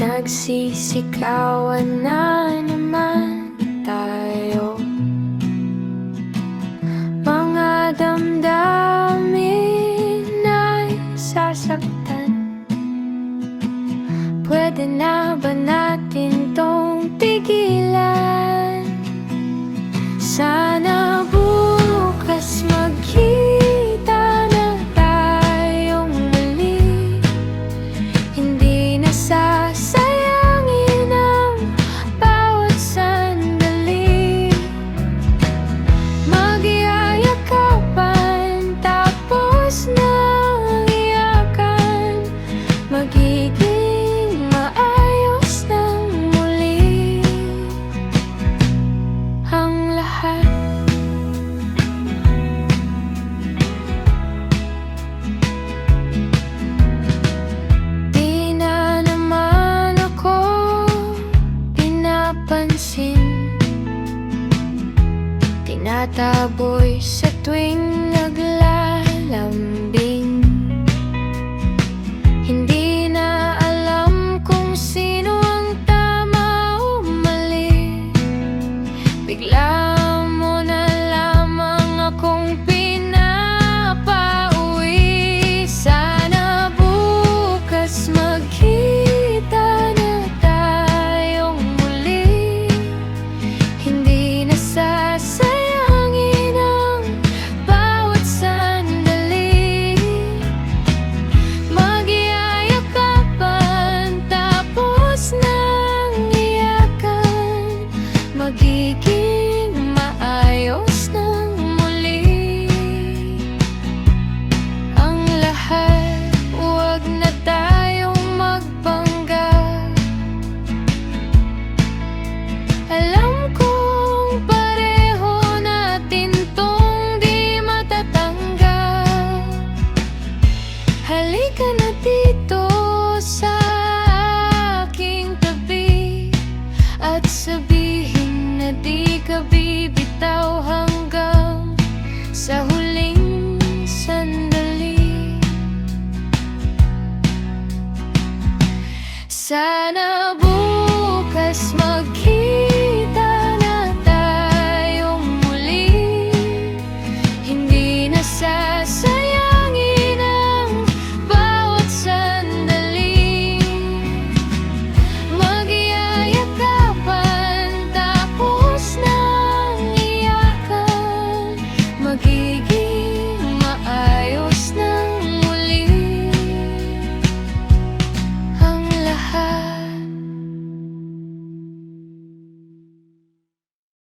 Nagsisikawan na naman tayo, mga damdamin ay sasaktan. Pwede na ba natin tong tigilan? Sana bukas magkita na tayong muli. Hindi na sasayangin ang bawat sandali. Magyayakapan tapos nang iyakan, magiging maayos ng muli ang lahat. Di na naman ako pinapansin, tinataboy sa tuwing naglalambing. Hindi na alam kung sino ang tama o mali. Bigla mo na lamang akong pinapauwi. Sana bukas magkita na tayong muli. Hindi na sasayangin ang bawat sandali. Magyayakapan tapos nang iyakan, magiging maayos ng muli ang lahat. Huwag na tayong magpanggap. Alam kong pareho natin tong di matatanggap. Halika na dito sa aking tabi at sabihin na di ka bibitaw hanggang sa huling sandali. Sana bukas magkita